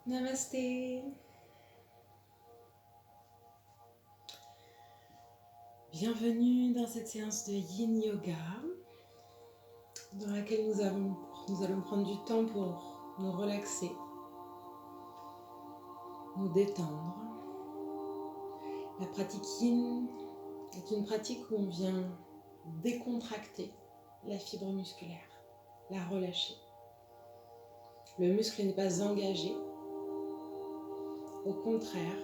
Namasté. Bienvenue dans cette séance de Yin Yoga dans laquelle nous allons prendre du temps pour nous relaxer, nous détendre. La pratique Yin est une pratique où on vient décontracter la fibre musculaire, la relâcher. Le muscle n'est pas engagé, au contraire,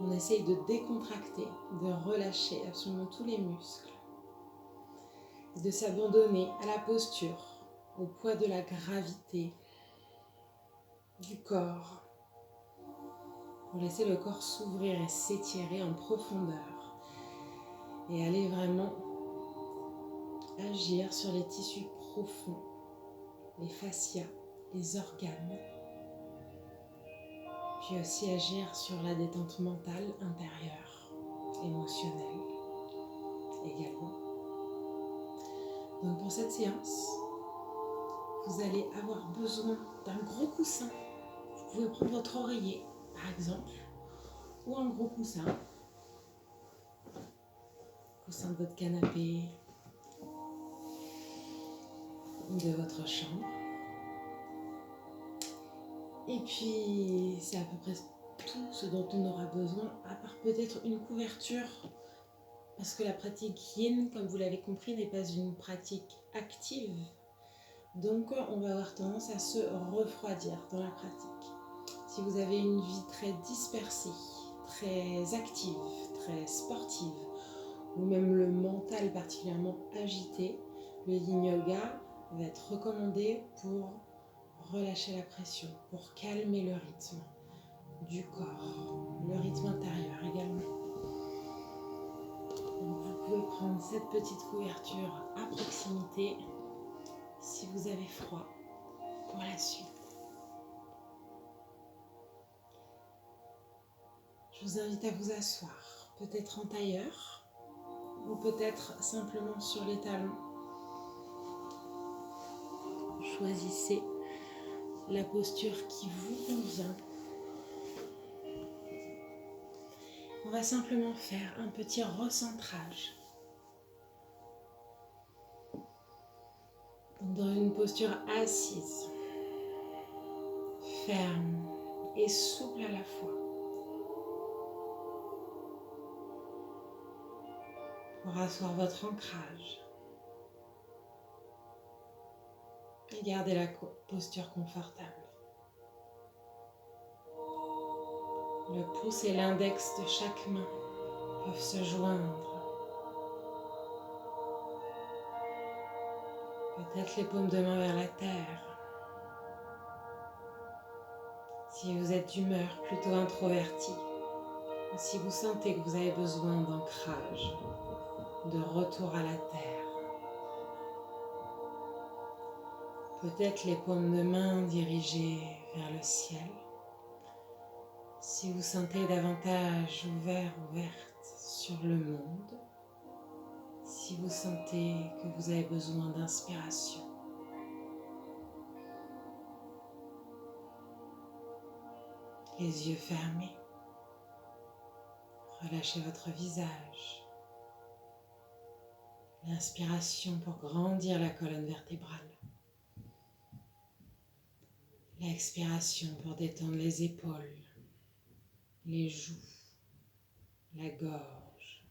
on essaye de décontracter, de relâcher absolument tous les muscles, de s'abandonner à la posture, au poids de la gravité du corps, pour laisser le corps s'ouvrir et s'étirer en profondeur et aller vraiment agir sur les tissus profonds, les fascias, les organes, puis aussi agir sur la détente mentale intérieure, émotionnelle également. Donc pour cette séance, vous allez avoir besoin d'un gros coussin. Vous pouvez prendre votre oreiller, par exemple, ou un gros coussin de votre canapé ou de votre chambre. Et puis, c'est à peu près tout ce dont on aura besoin, à part peut-être une couverture, parce que la pratique Yin, comme vous l'avez compris, n'est pas une pratique active. Donc, on va avoir tendance à se refroidir dans la pratique. Si vous avez une vie très dispersée, très active, très sportive, ou même le mental particulièrement agité, le Yin Yoga va être recommandé pour relâcher la pression, pour calmer le rythme du corps, le rythme intérieur également. Donc vous pouvez prendre cette petite couverture à proximité si vous avez froid pour la suite. Je vous invite à vous asseoir, peut-être en tailleur ou peut-être simplement sur les talons. Choisissez la posture qui vous convient. On va simplement faire un petit recentrage. Dans une posture assise, ferme et souple à la fois. Pour asseoir votre ancrage. Et gardez la posture confortable. Le pouce et l'index de chaque main peuvent se joindre. Peut-être les paumes de main vers la terre. Si vous êtes d'humeur plutôt introvertie, ou si vous sentez que vous avez besoin d'ancrage, de retour à la terre. Peut-être les paumes de main dirigées vers le ciel. Si vous sentez davantage ouvert, ouverte sur le monde, si vous sentez que vous avez besoin d'inspiration. Les yeux fermés, relâchez votre visage. L'inspiration pour grandir la colonne vertébrale. L'expiration pour détendre les épaules, les joues, la gorge,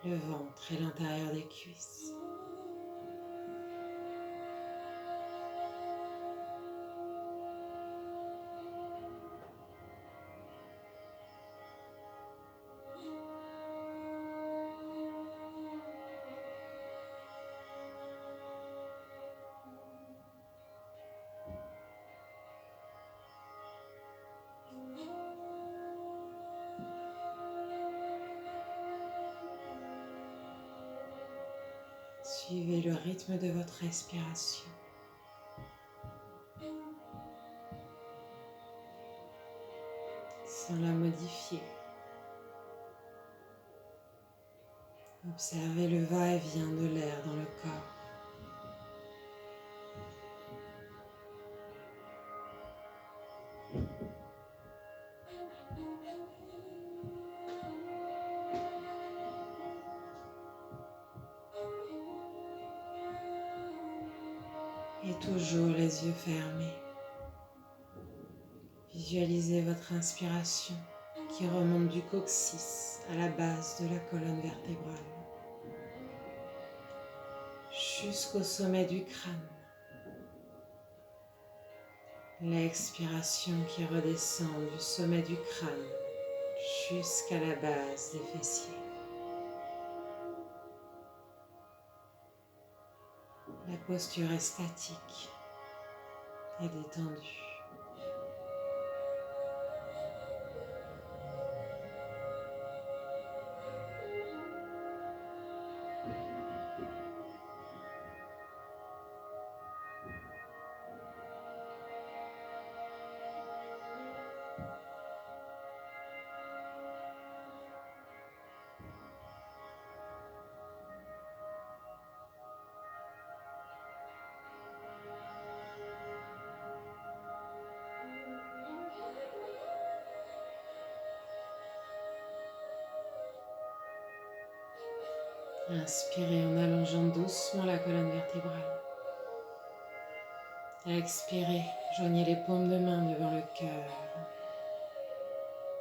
le ventre et l'intérieur des cuisses. Suivez le rythme de votre respiration. Sans la modifier. Observez le va-et-vient de l'air dans le corps. Et toujours les yeux fermés. Visualisez votre inspiration qui remonte du coccyx à la base de la colonne vertébrale, jusqu'au sommet du crâne. L'expiration qui redescend du sommet du crâne jusqu'à la base des fessiers. La posture est statique et détendue. Inspirez en allongeant doucement la colonne vertébrale. Expirez, joignez les paumes de main devant le cœur.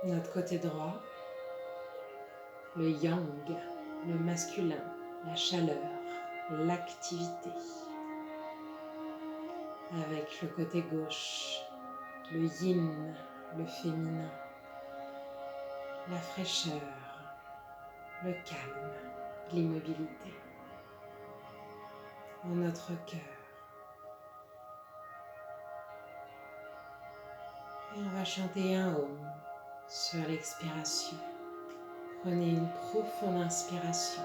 Notre côté droit, le yang, le masculin, la chaleur, l'activité. Avec le côté gauche, le yin, le féminin, la fraîcheur, le calme, l'immobilité. En notre cœur. Et on va chanter un Om sur l'expiration. Prenez une profonde inspiration.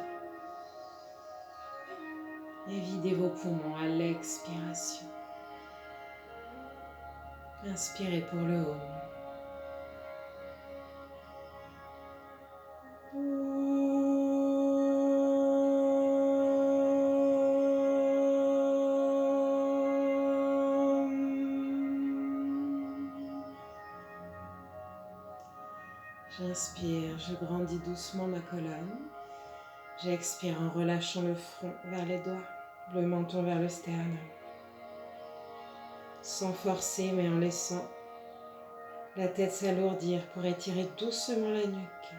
Et videz vos poumons à l'expiration. Inspirez pour le Om. J'inspire, je grandis doucement ma colonne. J'expire en relâchant le front vers les doigts, le menton vers le sternum. Sans forcer, mais en laissant la tête s'alourdir pour étirer doucement la nuque.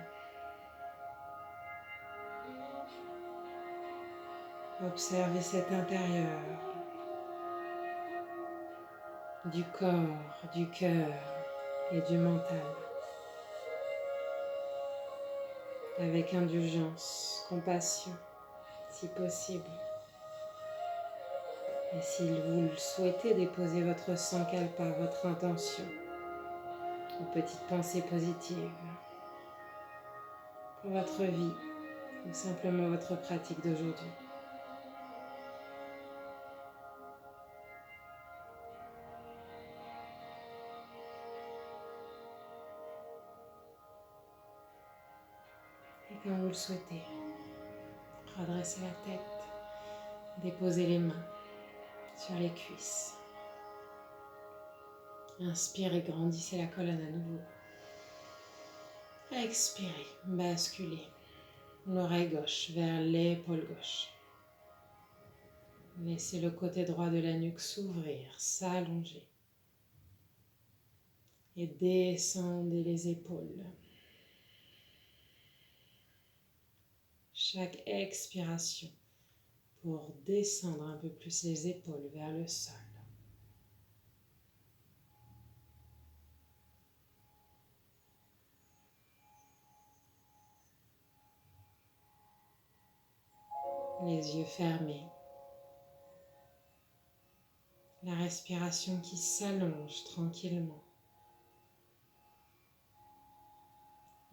Observez cet intérieur du corps, du cœur et du mental. Avec indulgence, compassion, si possible. Et si vous le souhaitez, déposez votre sankalpa, votre intention, une petite pensée positive pour votre vie ou simplement votre pratique d'aujourd'hui. Et quand vous le souhaitez, redressez la tête, déposez les mains sur les cuisses. Inspirez, grandissez la colonne à nouveau. Expirez, basculez l'oreille gauche vers l'épaule gauche. Laissez le côté droit de la nuque s'ouvrir, s'allonger. Et descendez les épaules. Chaque expiration pour descendre un peu plus les épaules vers le sol. Les yeux fermés. La respiration qui s'allonge tranquillement.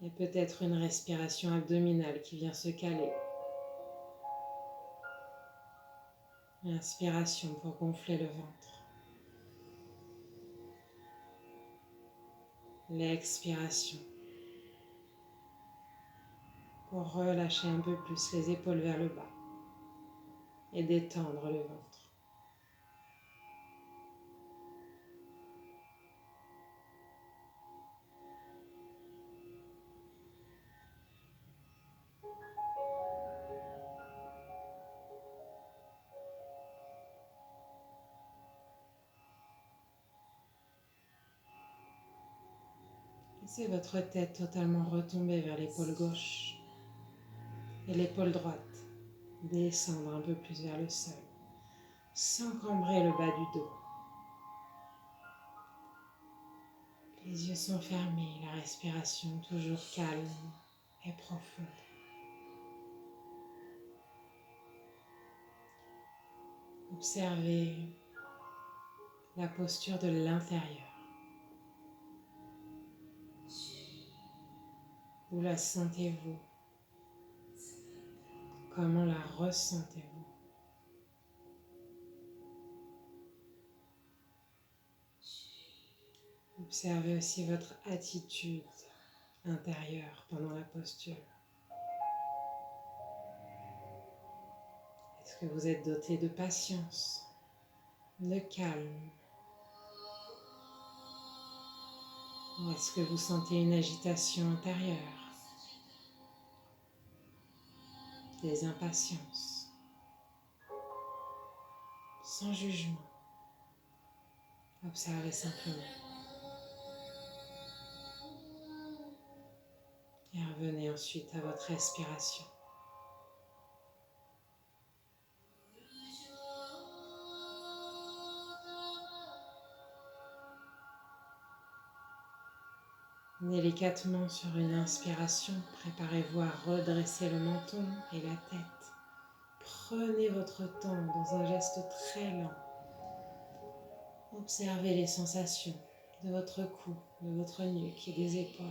Et peut-être une respiration abdominale qui vient se caler. Inspiration pour gonfler le ventre. L'expiration pour relâcher un peu plus les épaules vers le bas et détendre le ventre. Laissez votre tête totalement retomber vers l'épaule gauche et l'épaule droite descendre un peu plus vers le sol, sans cambrer le bas du dos. Les yeux sont fermés, la respiration toujours calme et profonde. Observez la posture de l'intérieur. Où la sentez-vous? Comment la ressentez-vous? Observez aussi votre attitude intérieure pendant la posture. Est-ce que vous êtes doté de patience, de calme? Ou est-ce que vous sentez une agitation intérieure, des impatiences? Sans jugement, observez simplement. Et revenez ensuite à votre respiration. Délicatement sur une inspiration, préparez-vous à redresser le menton et la tête. Prenez votre temps dans un geste très lent. Observez les sensations de votre cou, de votre nuque et des épaules.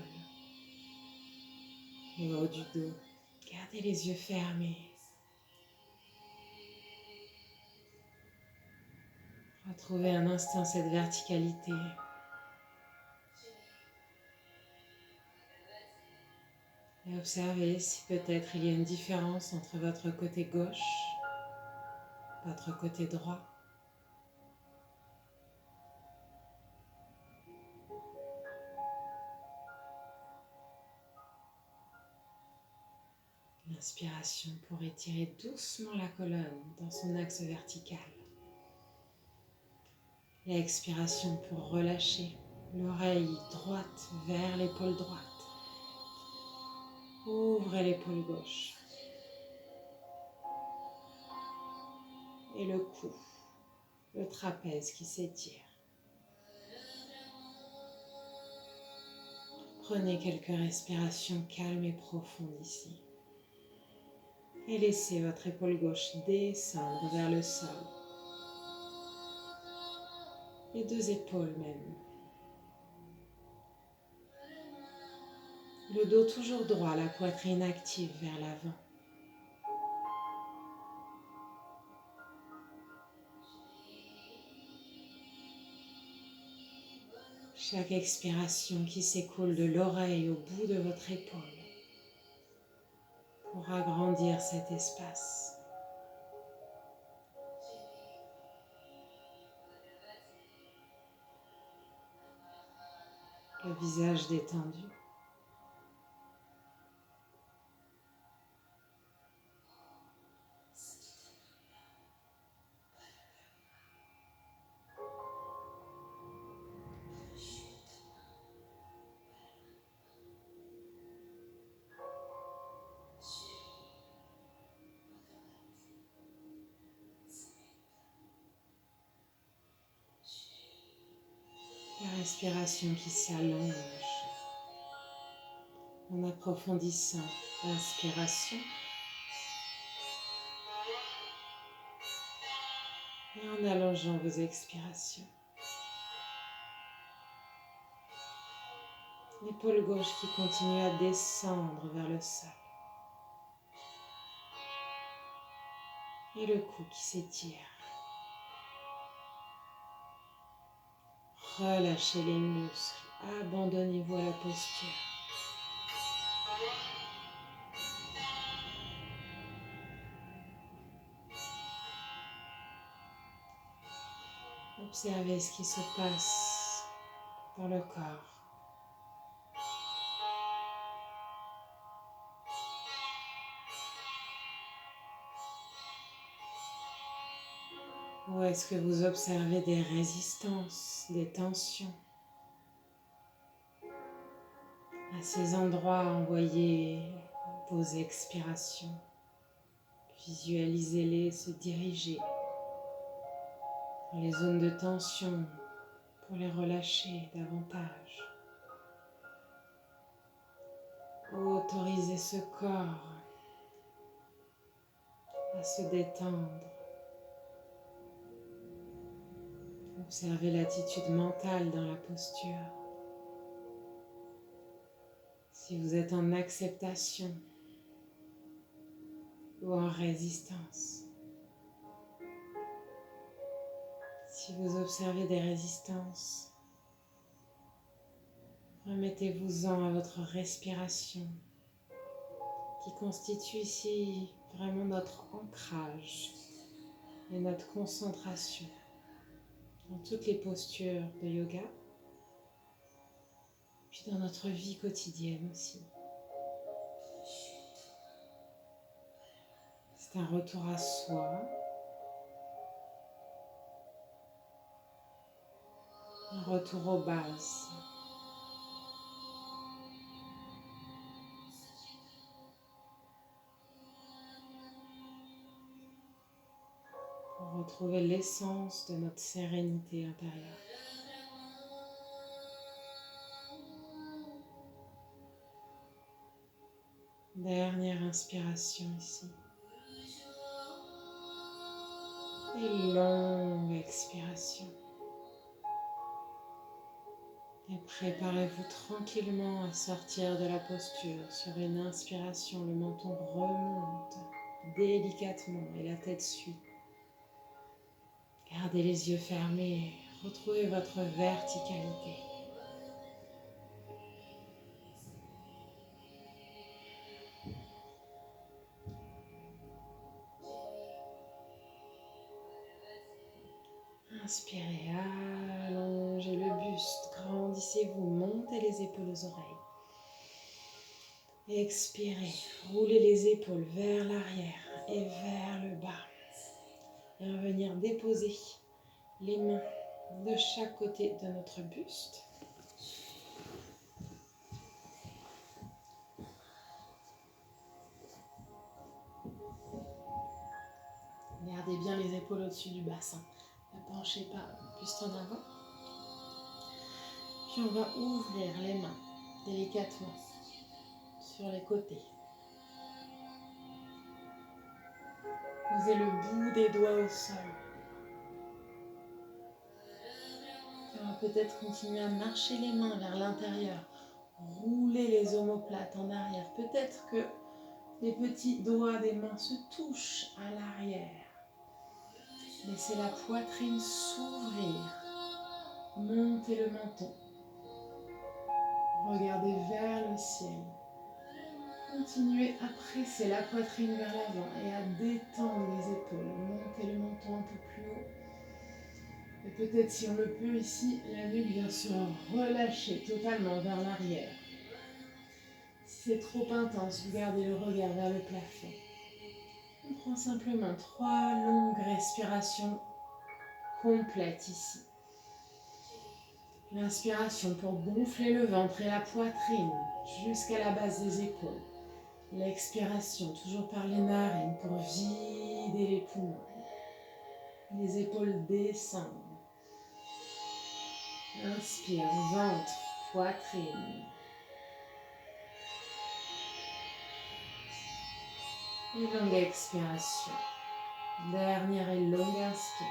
Le haut du dos. Gardez les yeux fermés. Retrouvez un instant cette verticalité. Et observez si peut-être il y a une différence entre votre côté gauche, votre côté droit. L'inspiration pour étirer doucement la colonne dans son axe vertical. L'expiration pour relâcher l'oreille droite vers l'épaule droite. Ouvrez l'épaule gauche. Et le cou, le trapèze qui s'étire. Prenez quelques respirations calmes et profondes ici. Et laissez votre épaule gauche descendre vers le sol. Les deux épaules même. Le dos toujours droit, la poitrine active vers l'avant. Chaque expiration qui s'écoule de l'oreille au bout de votre épaule pour agrandir cet espace. Le visage détendu. La respiration qui s'allonge en approfondissant l'inspiration et en allongeant vos expirations. L'épaule gauche qui continue à descendre vers le sol. Et le cou qui s'étire. Relâchez les muscles, abandonnez-vous à la posture. Observez ce qui se passe dans le corps. Ou est-ce que vous observez des résistances, des tensions? À ces endroits, envoyez vos expirations. Visualisez-les se diriger dans les zones de tension pour les relâcher davantage. Autorisez ce corps à se détendre. Observez l'attitude mentale dans la posture. Si vous êtes en acceptation ou en résistance. Si vous observez des résistances, remettez-vous-en à votre respiration qui constitue ici vraiment notre ancrage et notre concentration dans toutes les postures de yoga, puis dans notre vie quotidienne aussi. C'est un retour à soi, un retour aux bases. Pour retrouver l'essence de notre sérénité intérieure. Dernière inspiration ici. Et longue expiration. Et préparez-vous tranquillement à sortir de la posture. Sur une inspiration, le menton remonte délicatement et la tête suit. Gardez les yeux fermés. Retrouvez votre verticalité. Inspirez, allongez le buste, grandissez-vous, montez les épaules aux oreilles. Expirez, roulez les épaules vers l'arrière et vers le bas. Et revenir déposer les mains de chaque côté de notre buste. Gardez bien les épaules au-dessus du bassin. Ne penchez pas le buste en avant. Puis on va ouvrir les mains délicatement sur les côtés. Posez le bout des doigts au sol. Puis on va peut-être continuer à marcher les mains vers l'intérieur. Rouler les omoplates en arrière. Peut-être que les petits doigts des mains se touchent à l'arrière. Laissez la poitrine s'ouvrir. Montez le menton. Regardez vers le ciel. Continuez à presser la poitrine vers l'avant et à détendre les épaules. Montez le menton un peu plus haut. Et peut-être, si on le peut ici, la nuque vient se relâcher totalement vers l'arrière. Si c'est trop intense, vous gardez le regard vers le plafond. On prend simplement 3 longues respirations complètes ici. L'inspiration pour gonfler le ventre et la poitrine jusqu'à la base des épaules. L'expiration, toujours par les narines pour vider les poumons. Les épaules descendent. Inspire, ventre, poitrine. Et longue expiration. Dernière et longue inspire.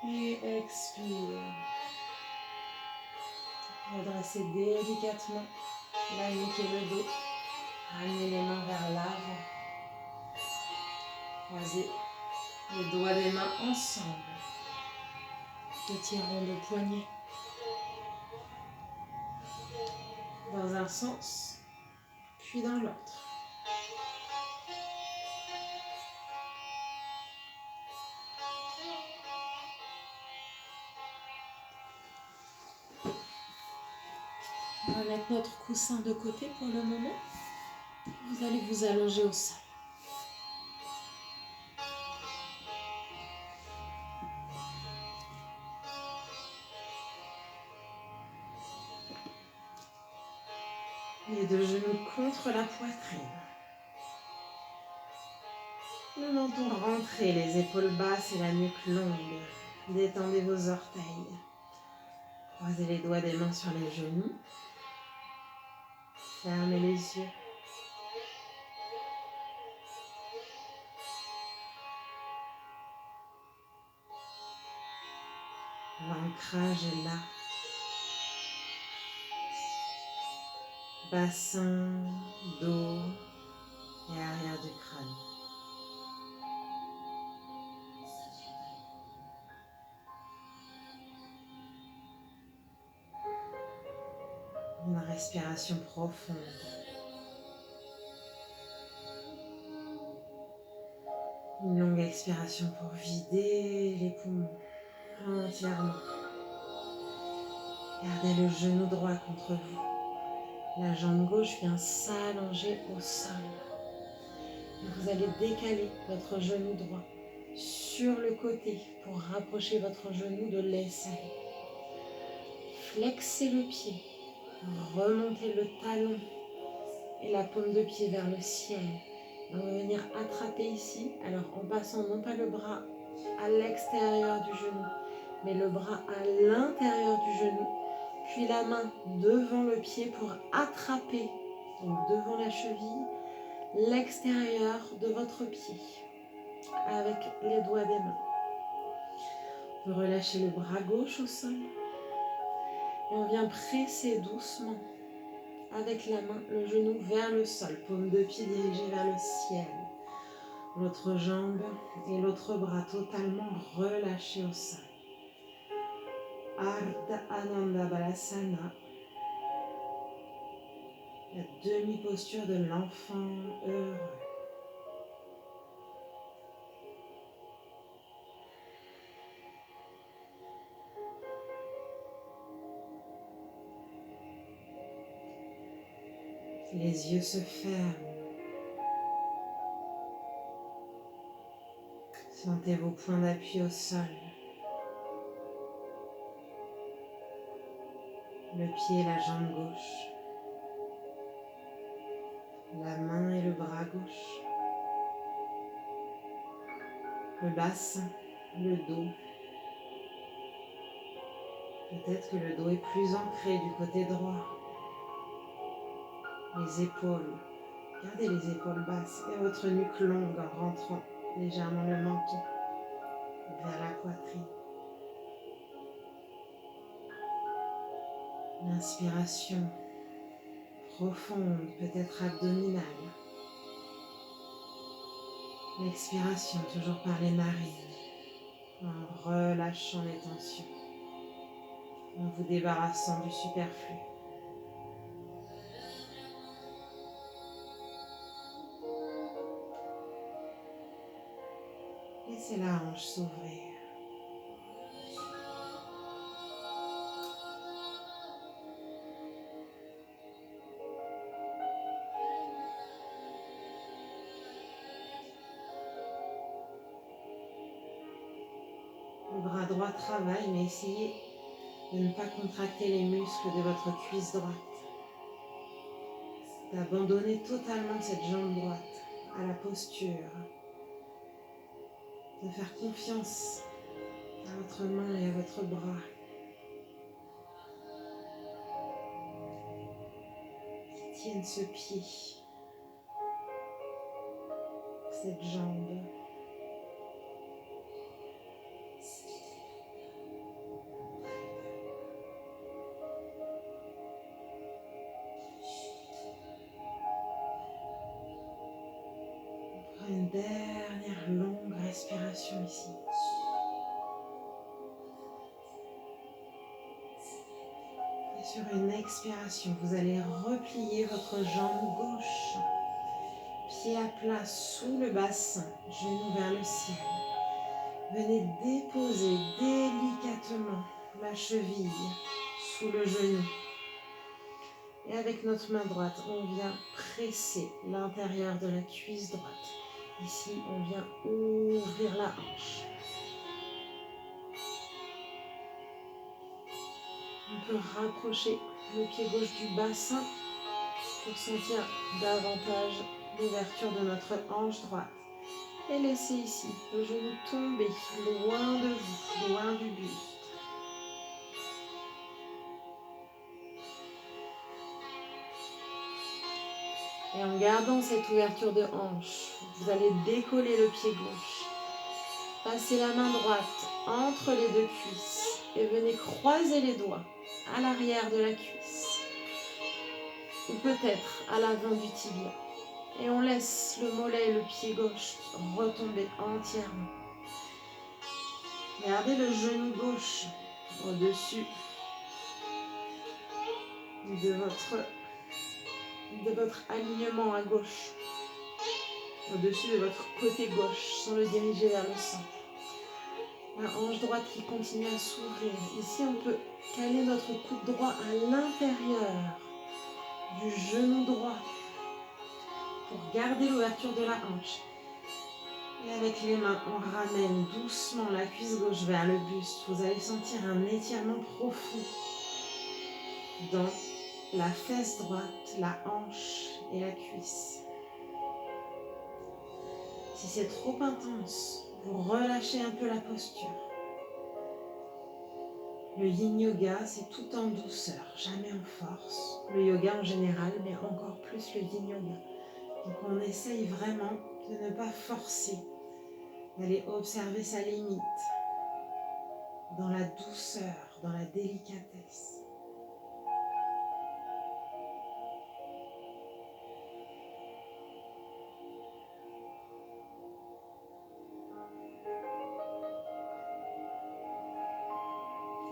Et expire. Redressez délicatement la nuque et le dos. Ramenez les mains vers l'avant. Croisez les doigts des mains ensemble. Petit rond de poignet. Dans un sens, puis dans l'autre. On va mettre notre coussin de côté pour le moment. Vous allez vous allonger au sol. Les deux genoux contre la poitrine. Le menton rentré, les épaules basses et la nuque longue. Détendez vos orteils. Croisez les doigts des mains sur les genoux. Fermez les yeux. L'ancrage est là. Bassin, dos et arrière du crâne. Une respiration profonde. Une longue expiration pour vider les poumons entièrement. Gardez le genou droit contre vous. La jambe gauche vient s'allonger au sol. Et vous allez décaler votre genou droit sur le côté pour rapprocher votre genou de l'aisselle. Flexez le pied. Remontez le talon et la paume de pied vers le ciel. On va venir attraper ici, alors en passant non pas le bras à l'extérieur du genou, mais le bras à l'intérieur du genou, puis la main devant le pied pour attraper, donc devant la cheville, l'extérieur de votre pied avec les doigts des mains. Vous relâchez le bras gauche au sol et on vient presser doucement avec la main le genou vers le sol, paume de pied dirigée vers le ciel. L'autre jambe et l'autre bras totalement relâchés au sol. Ardha Ananda Balasana, la demi-posture de l'enfant heureux. Les yeux se ferment. Sentez vos points d'appui au sol. Le pied et la jambe gauche. La main et le bras gauche. Le bassin, le dos. Peut-être que le dos est plus ancré du côté droit. Les épaules. Gardez les épaules basses et votre nuque longue en rentrant légèrement le menton vers la poitrine. L'inspiration profonde, peut-être abdominale. L'expiration toujours par les narines, en relâchant les tensions, en vous débarrassant du superflu. Laissez la hanche s'ouvrir. Le bras droit travaille, mais essayez de ne pas contracter les muscles de votre cuisse droite. D'abandonner totalement cette jambe droite à la posture. De faire confiance à votre main et à votre bras. Qui tiennent ce pied, cette jambe. Une dernière longue respiration ici. Et sur une expiration, vous allez replier votre jambe gauche. Pied à plat sous le bassin, genou vers le ciel. Venez déposer délicatement la cheville sous le genou. Et avec notre main droite, on vient presser l'intérieur de la cuisse droite. Ici, on vient ouvrir la hanche. On peut rapprocher le pied gauche du bassin pour sentir davantage l'ouverture de notre hanche droite. Et laissez ici le genou tomber loin de vous, loin du buste. Et en gardant cette ouverture de hanche, vous allez décoller le pied gauche. Passez la main droite entre les deux cuisses et venez croiser les doigts à l'arrière de la cuisse ou peut-être à l'avant du tibia. Et on laisse le mollet et le pied gauche retomber entièrement. Gardez le genou gauche au-dessus de votre alignement à gauche, au-dessus de votre côté gauche, sans le diriger vers le centre. La hanche droite qui continue à s'ouvrir. Ici, on peut caler notre coude droit à l'intérieur du genou droit pour garder l'ouverture de la hanche. Et avec les mains, on ramène doucement la cuisse gauche vers le buste. Vous allez sentir un étirement profond dans la fesse droite, la hanche et la cuisse. Si c'est trop intense, vous relâchez un peu la posture. Le yin yoga, c'est tout en douceur, jamais en force. Le yoga en général, mais encore plus le yin yoga. Donc on essaye vraiment de ne pas forcer, d'aller observer sa limite, dans la douceur, dans la délicatesse.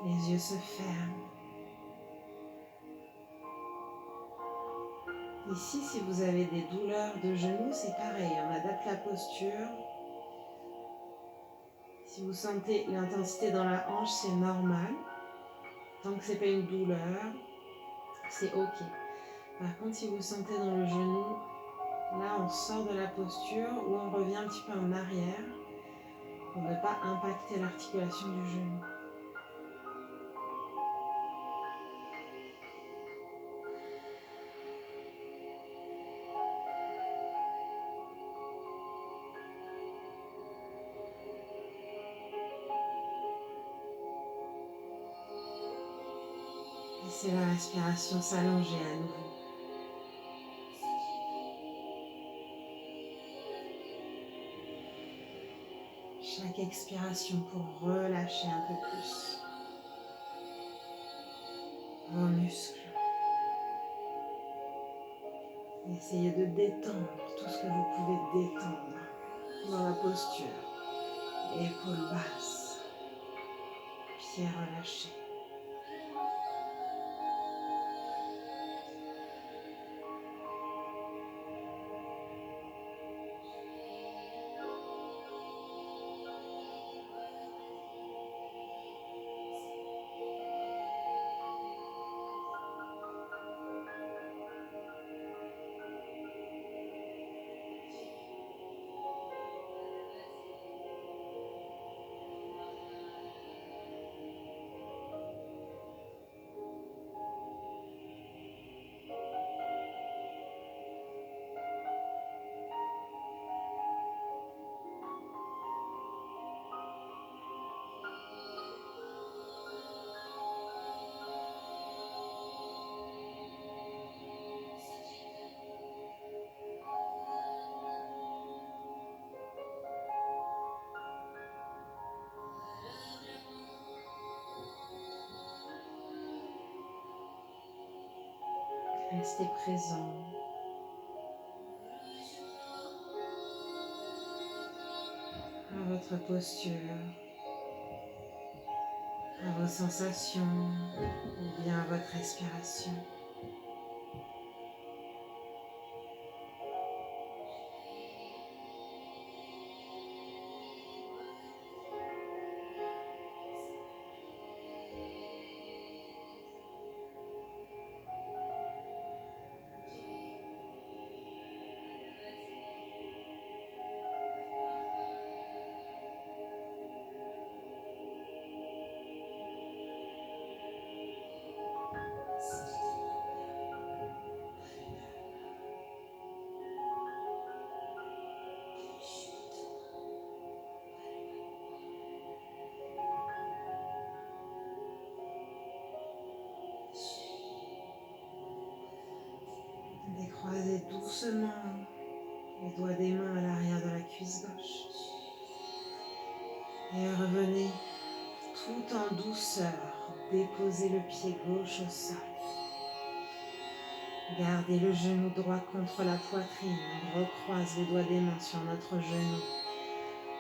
Les yeux se ferment. Ici, si vous avez des douleurs de genoux, c'est pareil, on adapte la posture. Si vous sentez l'intensité dans la hanche, c'est normal. Tant que ce n'est pas une douleur, c'est OK. Par contre, si vous sentez dans le genou, là, on sort de la posture ou on revient un petit peu en arrière pour ne pas impacter l'articulation du genou. Laissez la respiration s'allonger à nouveau. Chaque expiration pour relâcher un peu plus vos muscles. Essayez de détendre tout ce que vous pouvez détendre dans la posture. Épaules basses, pieds relâchés. Restez présent. À votre posture, à vos sensations ou bien à votre respiration. doucement les doigts des mains à l'arrière de la cuisse gauche. Et revenez tout en douceur, déposez le pied gauche au sol. Gardez le genou droit contre la poitrine, on recroise les doigts des mains sur notre genou.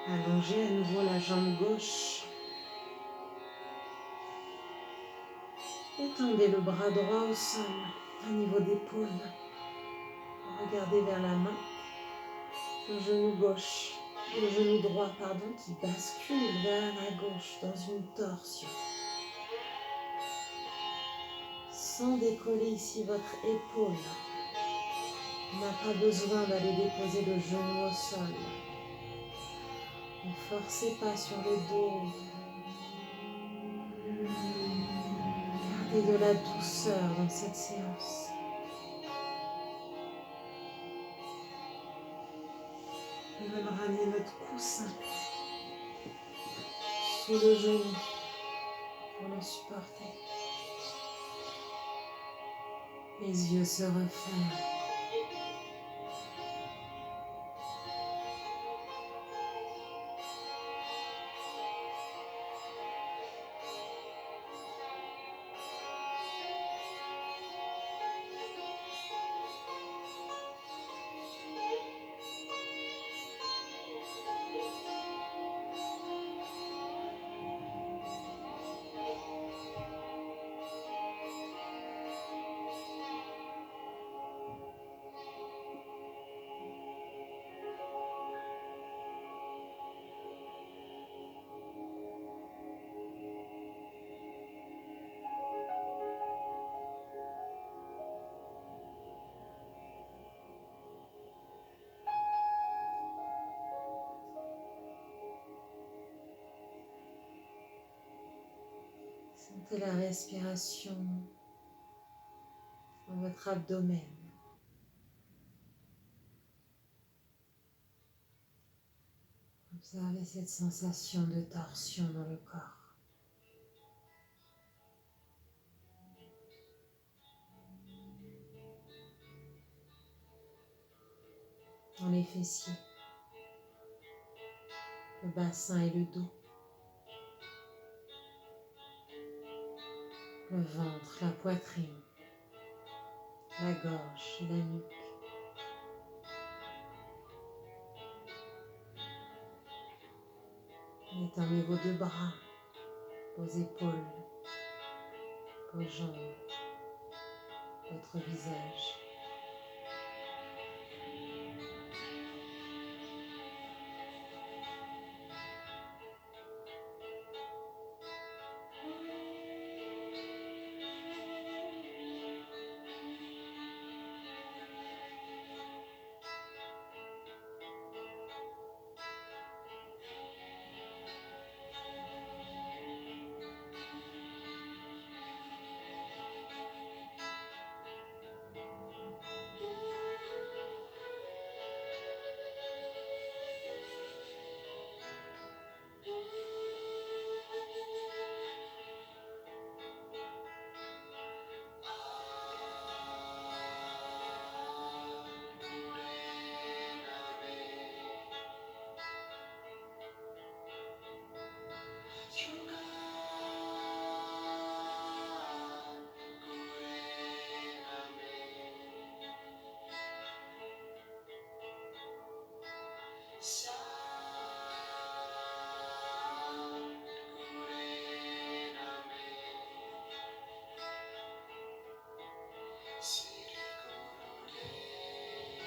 Allongez à nouveau la jambe gauche. Étendez le bras droit au sol, à niveau d'épaule. Regardez vers la main, le genou gauche, le genou droit, qui bascule vers la gauche dans une torsion. Sans décoller ici votre épaule. On n'a pas besoin d'aller déposer le genou au sol. Ne forcez pas sur le dos. Gardez de la douceur dans cette séance. On va ramener notre coussin sous le genou pour le supporter. Les yeux se referment. Sentez la respiration dans votre abdomen. Observez cette sensation de torsion dans le corps. Dans les fessiers, le bassin et le dos, le ventre, la poitrine, la gorge et la nuque. Étendez vos deux bras, vos épaules, vos jambes, votre visage.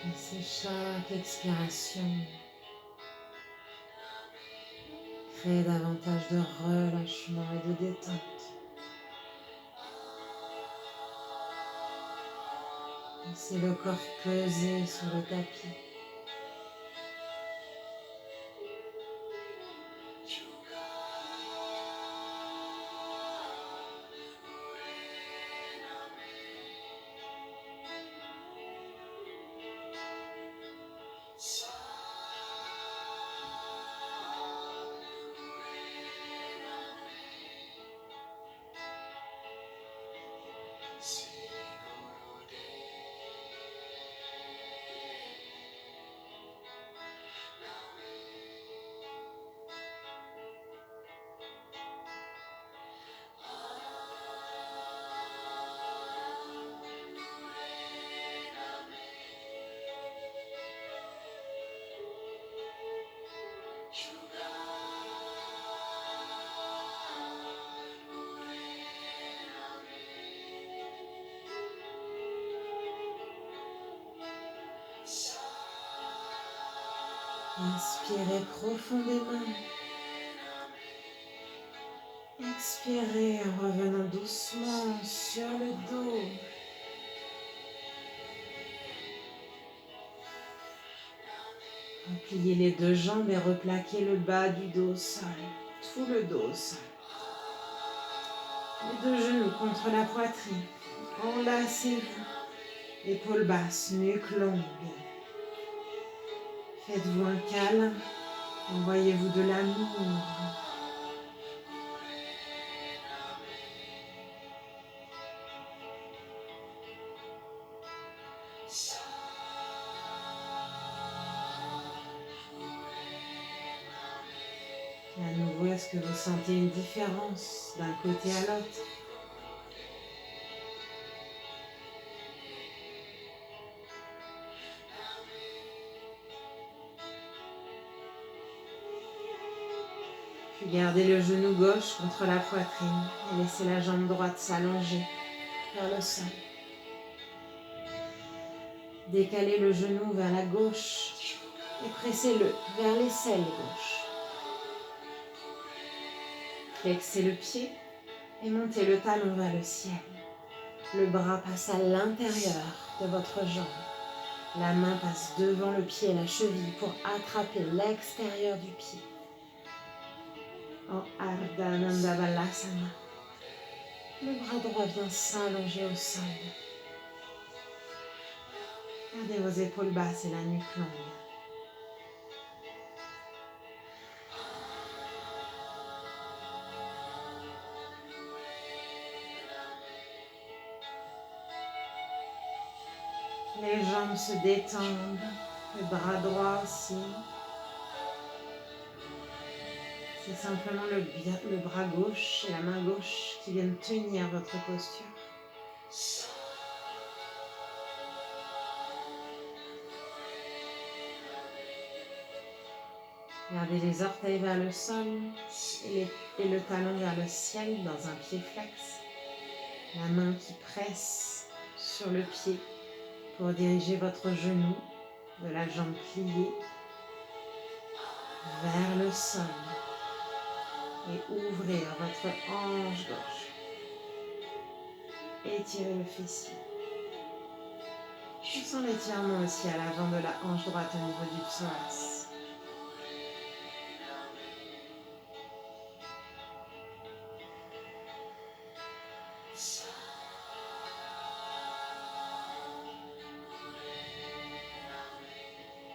Laissez chaque expiration créer davantage de relâchement et de détente. Laissez le corps peser sur le tapis. Inspirez profondément. Expirez en revenant doucement sur le dos. Repliez les deux jambes et replaquez le bas du dos au sol. Tout le dos au sol. Les deux genoux contre la poitrine. Enlacez-vous. Épaules basses, nuque longue. Faites-vous un câlin. Envoyez-vous de l'amour. Et à nouveau, est-ce que vous sentez une différence d'un côté à l'autre? Puis gardez le genou gauche contre la poitrine et laissez la jambe droite s'allonger vers le sol. Décalez le genou vers la gauche et pressez-le vers l'aisselle gauche. Flexez le pied et montez le talon vers le ciel. Le bras passe à l'intérieur de votre jambe. La main passe devant le pied et la cheville pour attraper l'extérieur du pied. En Ardha Nanda Balasana, le bras droit vient s'allonger au sol. Gardez vos épaules basses et la nuque longue. Les jambes se détendent, le bras droit aussi. C'est simplement le bras gauche et la main gauche qui viennent tenir votre posture. Gardez les orteils vers le sol et le talon vers le ciel dans un pied flex. La main qui presse sur le pied pour diriger votre genou de la jambe pliée vers le sol et ouvrir votre hanche gauche. Étirez le fessier. On sent l'étirement aussi à l'avant de la hanche droite au niveau du psoas.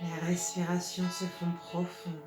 Les respirations se font profondes.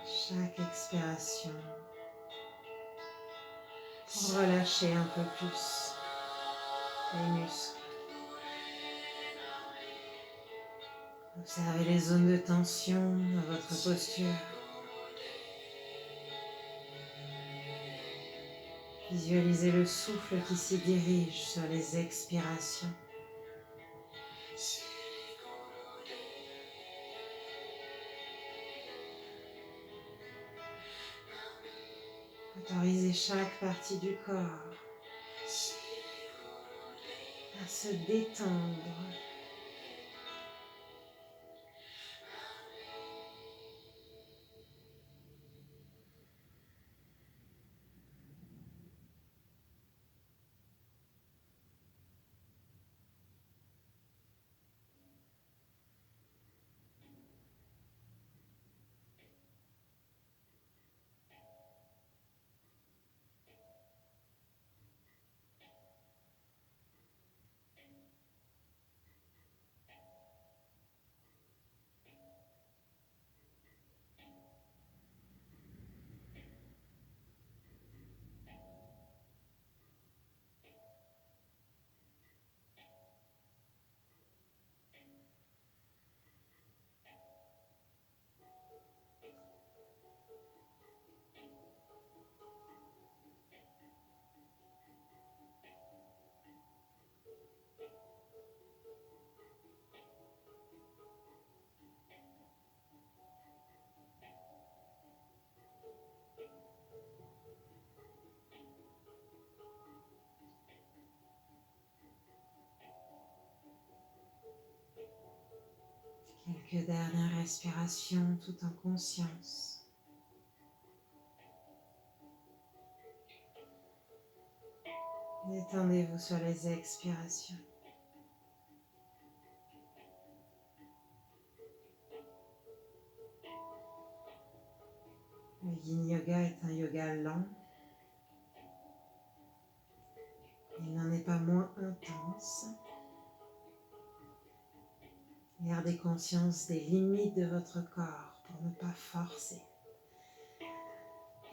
Chaque expiration pour relâcher un peu plus les muscles. Observez les zones de tension dans votre posture. Visualisez le souffle qui s'y dirige sur les expirations. Autorisez chaque partie du corps à se détendre. Quelques dernières respirations tout en conscience. Détendez-vous sur les expirations. Le Yin Yoga est un yoga lent. Il n'en est pas moins intense. Gardez conscience des limites de votre corps pour ne pas forcer.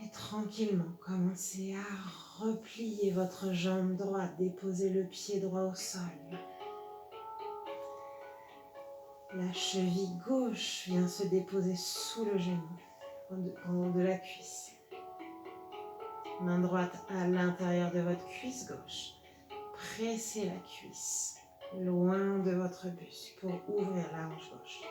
Et tranquillement, commencez à replier votre jambe droite, déposez le pied droit au sol. La cheville gauche vient se déposer sous le genou, en haut de la cuisse. Main droite à l'intérieur de votre cuisse gauche. Pressez la cuisse loin de votre buste pour ouvrir la hanche gauche.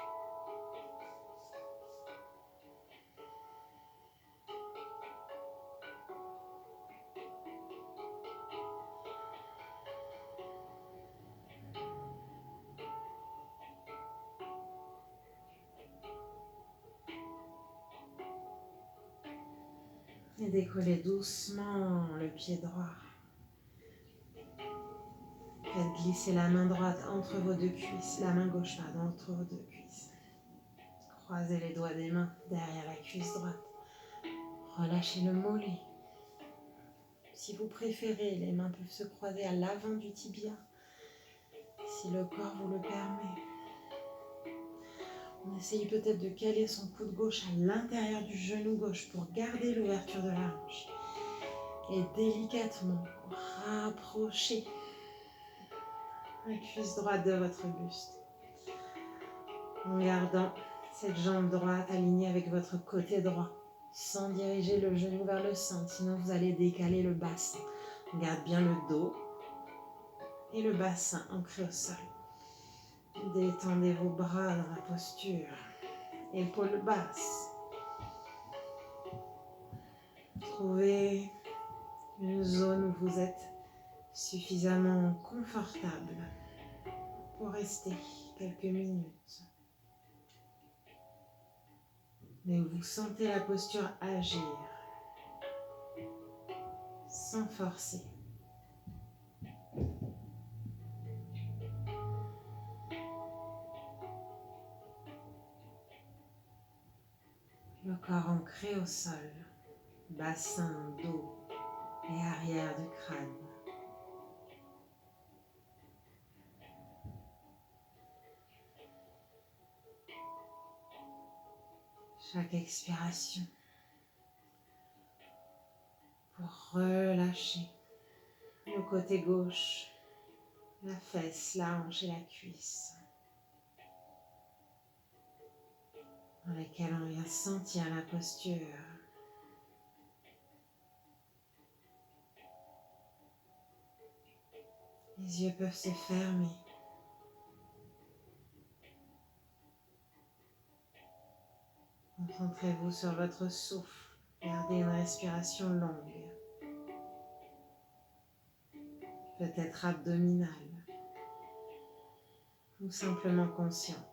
Et décollez doucement le pied droit. Faites glisser la main droite entre vos deux cuisses, la main gauche pardon, entre vos deux cuisses. Croisez les doigts des mains derrière la cuisse droite. Relâchez le mollet. Si vous préférez, les mains peuvent se croiser à l'avant du tibia, si le corps vous le permet. On essaye peut-être de caler son coude gauche à l'intérieur du genou gauche pour garder l'ouverture de la hanche. Et délicatement rapprocher la cuisse droite de votre buste. En gardant cette jambe droite alignée avec votre côté droit, sans diriger le genou vers le centre, sinon vous allez décaler le bassin. On garde bien le dos et le bassin ancré au sol. Détendez vos bras dans la posture. Épaules basses. Trouvez une zone où vous êtes suffisamment confortable pour rester quelques minutes. Mais vous sentez la posture agir sans forcer. Le corps ancré au sol, bassin, dos et arrière du crâne. Chaque expiration pour relâcher le côté gauche, la fesse, la hanche et la cuisse, dans lesquelles on vient sentir la posture. Les yeux peuvent se fermer. Concentrez-vous sur votre souffle. Gardez une respiration longue. Peut-être abdominale. Ou simplement consciente.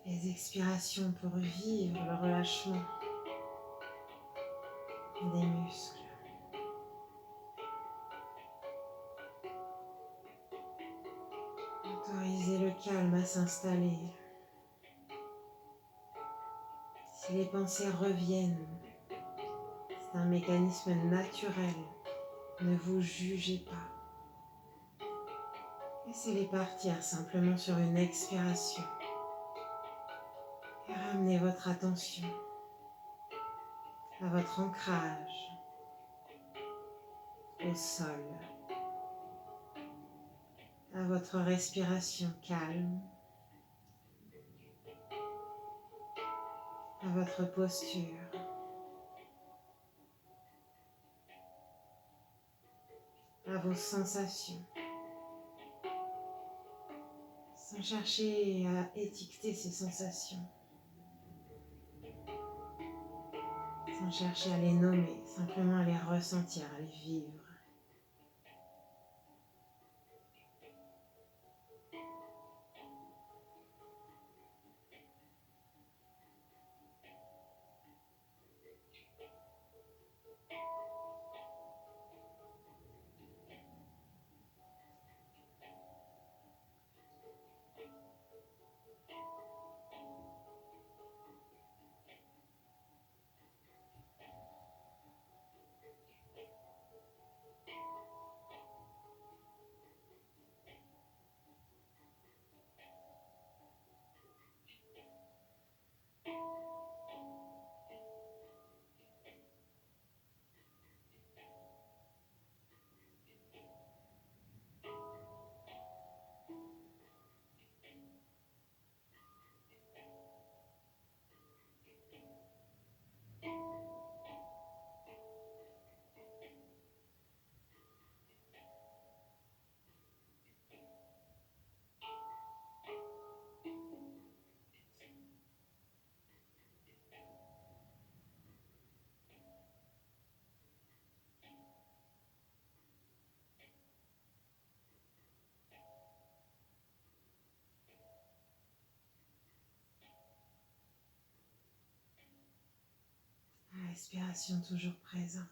Les expirations pour vivre le relâchement des muscles. Autorisez le calme à s'installer. Si les pensées reviennent, c'est C'est un mécanisme naturel. Ne vous jugez pas. Laissez-les partir simplement sur une expiration. Et ramenez votre attention à votre ancrage au sol, à votre respiration calme, à votre posture, à vos sensations, sans chercher à étiqueter ces sensations, sans chercher à les nommer, simplement à les ressentir, à les vivre. La respiration toujours présente.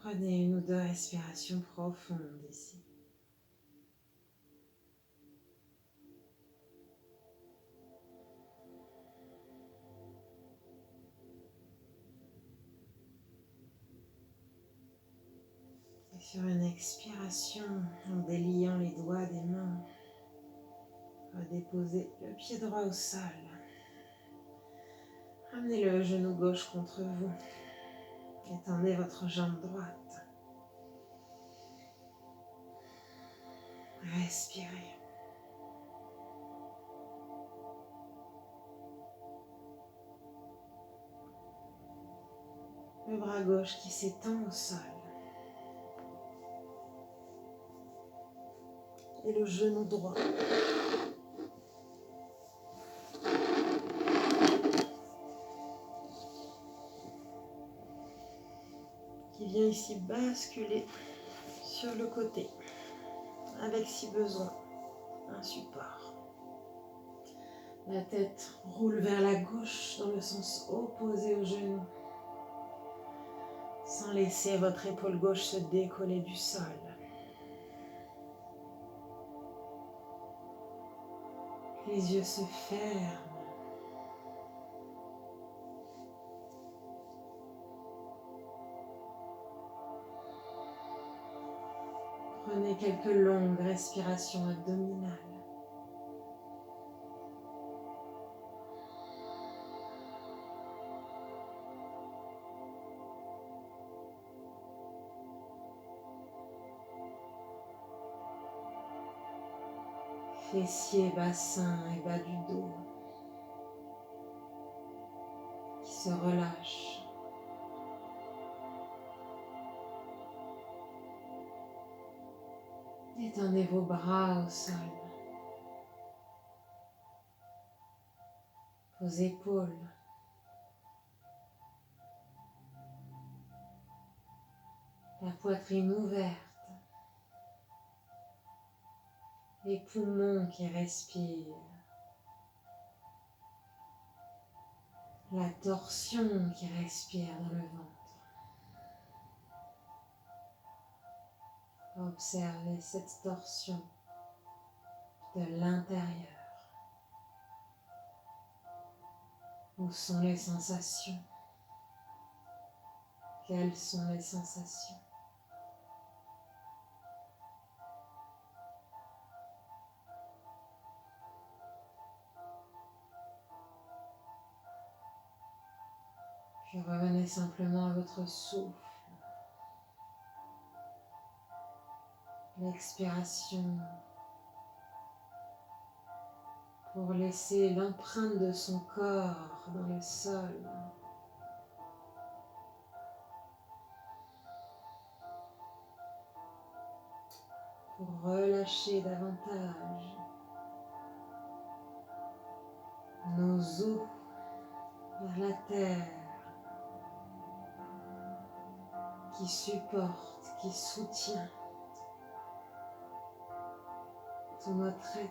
Prenez une ou deux respirations profondes ici. Et sur une expiration, en déliant les doigts des mains, redéposez le pied droit au sol. Ramenez le genou gauche contre vous. Étendez votre jambe droite. Respirez. Le bras gauche qui s'étend au sol. Et le genou droit. Qui vient ici basculer sur le côté. Avec si besoin, un support. La tête roule vers la gauche dans le sens opposé au genou. Sans laisser votre épaule gauche se décoller du sol. Les yeux se ferment. Prenez quelques longues respirations abdominales. Fessiers, bassin et bas du dos qui se relâchent. Étendez vos bras au sol. Vos épaules. la poitrine ouverte, les poumons qui respirent, la torsion qui respire dans le ventre. Observez cette torsion de l'intérieur. Où sont les sensations? Quelles sont les sensations? Puis revenez simplement à votre souffle. L'expiration pour laisser l'empreinte de son corps dans le sol. Pour relâcher davantage nos os vers la terre qui supporte, qui soutient tout notre être.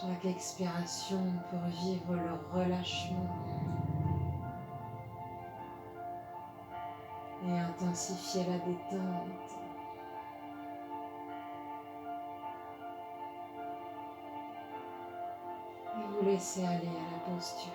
Chaque expiration pour vivre le relâchement et intensifier la détente. Et vous laissez aller à la posture.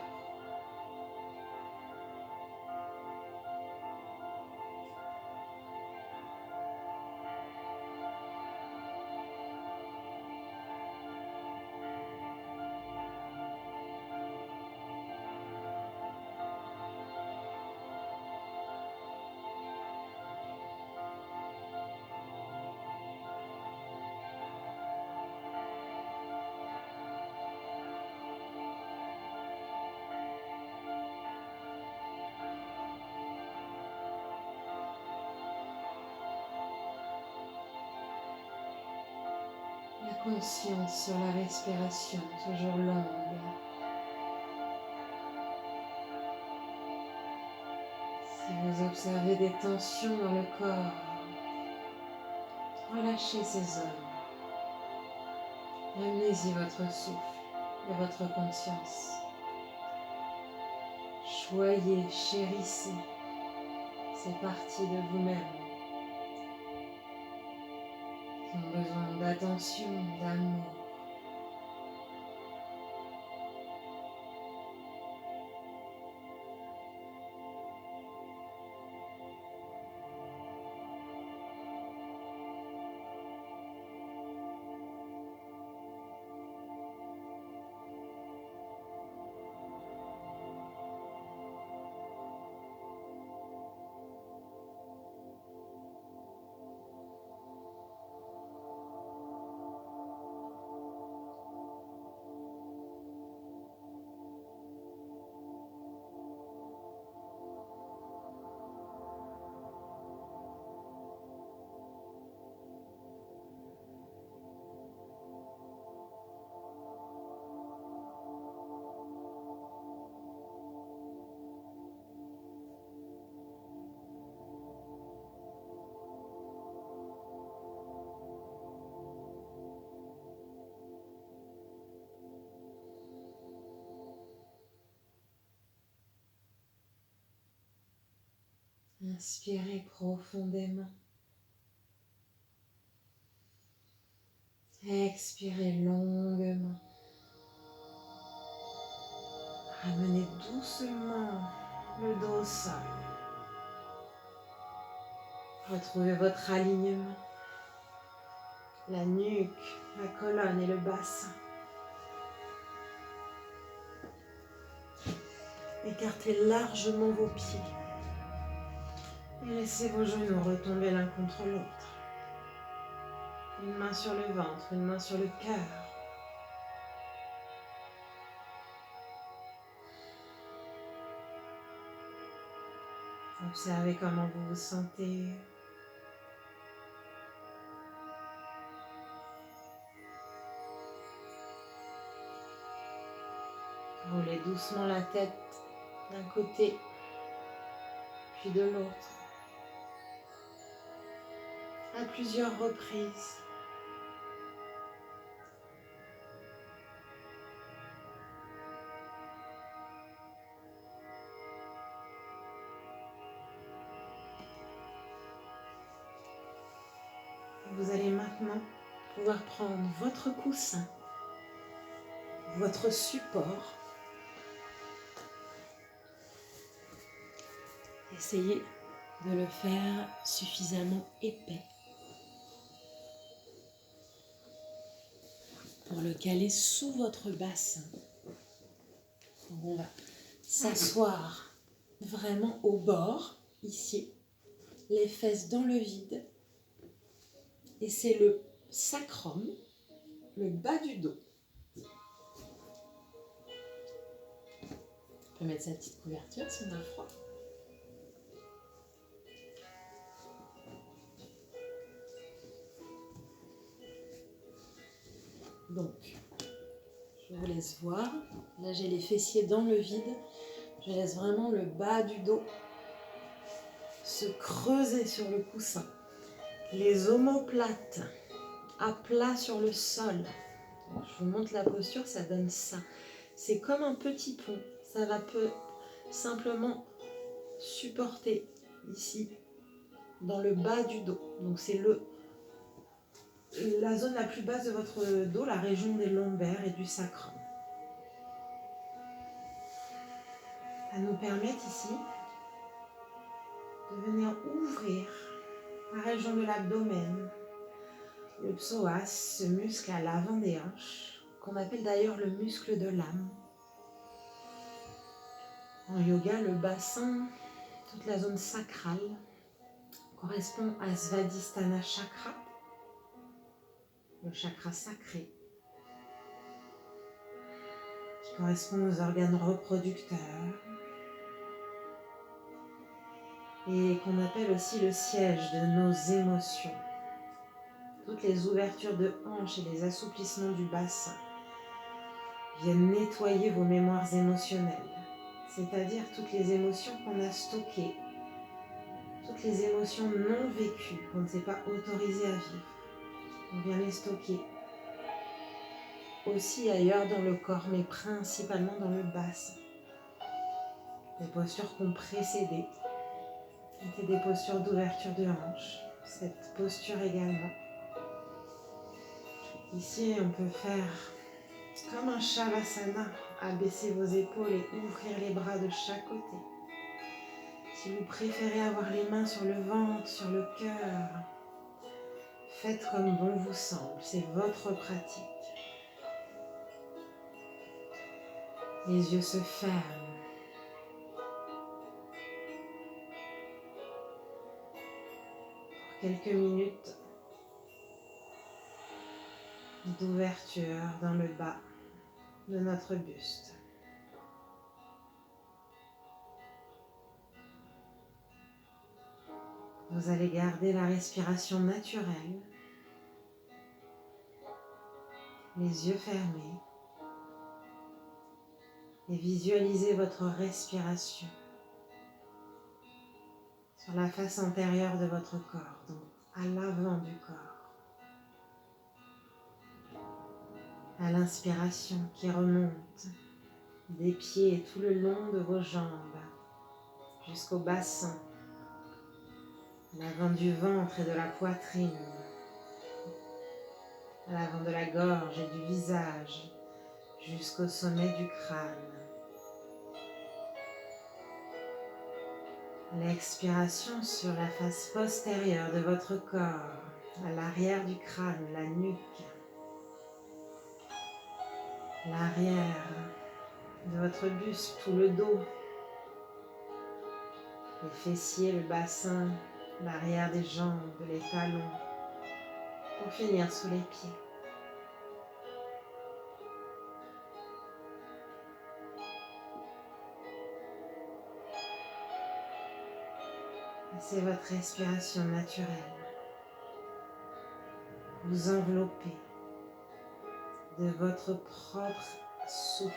La conscience sur la respiration, toujours longue. Si vous observez des tensions dans le corps, relâchez ces zones. Amenez-y votre souffle et votre conscience. Choyez, chérissez ces parties de vous-même qui ont besoin d'attention, d'amour. Inspirez profondément. Expirez longuement. Ramenez doucement le dos au sol. Retrouvez votre alignement. La nuque, la colonne et le bassin. Écartez largement vos pieds. Et laissez vos genoux retomber l'un contre l'autre. Une main sur le ventre, une main sur le cœur. Observez comment vous vous sentez. Roulez doucement la tête d'un côté, puis de l'autre, à plusieurs reprises. Vous allez maintenant pouvoir prendre votre coussin, votre support. Essayez de le faire suffisamment épais pour le caler sous votre bassin. Donc on va s'asseoir vraiment au bord, ici, les fesses dans le vide. Et c'est le sacrum, le bas du dos. On peut mettre sa petite couverture si on a froid. Donc, je vous laisse voir. Là, j'ai les fessiers dans le vide. Je laisse vraiment le bas du dos se creuser sur le coussin. Les omoplates à plat sur le sol. Donc, je vous montre la posture, ça donne ça. C'est comme un petit pont. Ça va simplement supporter ici, dans le bas du dos. Donc, c'est la zone la plus basse de votre dos, la région des lombaires et du sacrum. Ça nous permet ici de venir ouvrir la région de l'abdomen, le psoas, ce muscle à l'avant des hanches, qu'on appelle d'ailleurs le muscle de l'âme. En yoga, le bassin, toute la zone sacrale, correspond à Svadhisthana chakra, le chakra sacré, qui correspond aux organes reproducteurs, et qu'on appelle aussi le siège de nos émotions. Toutes les ouvertures de hanches et les assouplissements du bassin viennent nettoyer vos mémoires émotionnelles, c'est-à-dire toutes les émotions qu'on a stockées, toutes les émotions non vécues qu'on ne s'est pas autorisé à vivre. On vient les stocker aussi ailleurs dans le corps, mais principalement dans le bassin. Les postures qu'on précédait étaient des postures d'ouverture de hanches. Cette posture également. Ici, on peut faire comme un shavasana, abaisser vos épaules et ouvrir les bras de chaque côté. Si vous préférez avoir les mains sur le ventre, sur le cœur, faites comme bon vous semble, c'est votre pratique. Les yeux se ferment. Pour quelques minutes d'ouverture dans le bas de notre buste. Vous allez garder la respiration naturelle, les yeux fermés, et visualisez votre respiration sur la face antérieure de votre corps, donc à l'avant du corps. À l'inspiration qui remonte des pieds tout le long de vos jambes jusqu'au bassin, à l'avant du ventre et de la poitrine, à l'avant de la gorge et du visage, jusqu'au sommet du crâne. L'expiration sur la face postérieure de votre corps, à l'arrière du crâne, la nuque, l'arrière de votre buste, tout le dos, les fessiers, le bassin, l'arrière des jambes, les talons, pour finir sous les pieds. C'est votre respiration naturelle. Vous enveloppez de votre propre souffle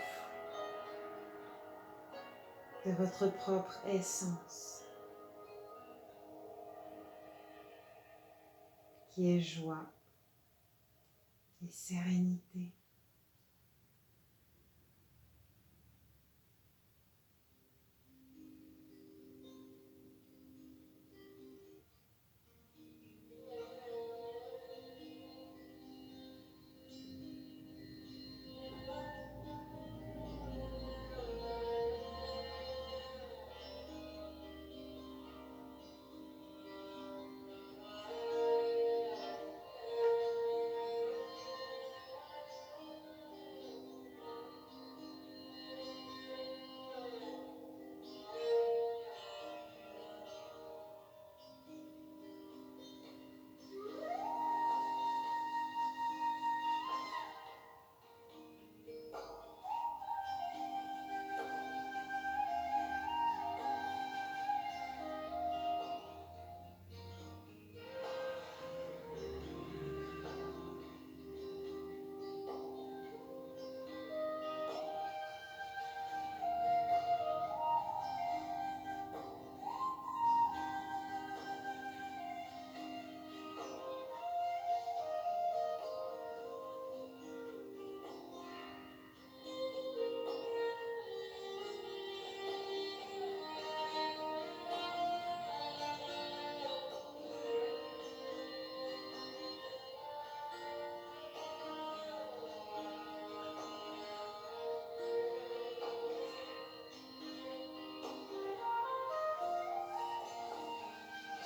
de votre propre essence, qui est joie et sérénité.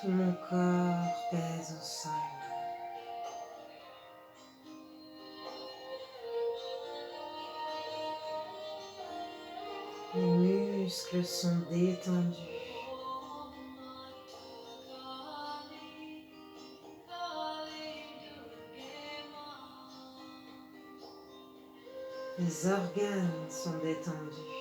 Tout mon corps pèse au sol. Les muscles sont détendus. Les organes sont détendus.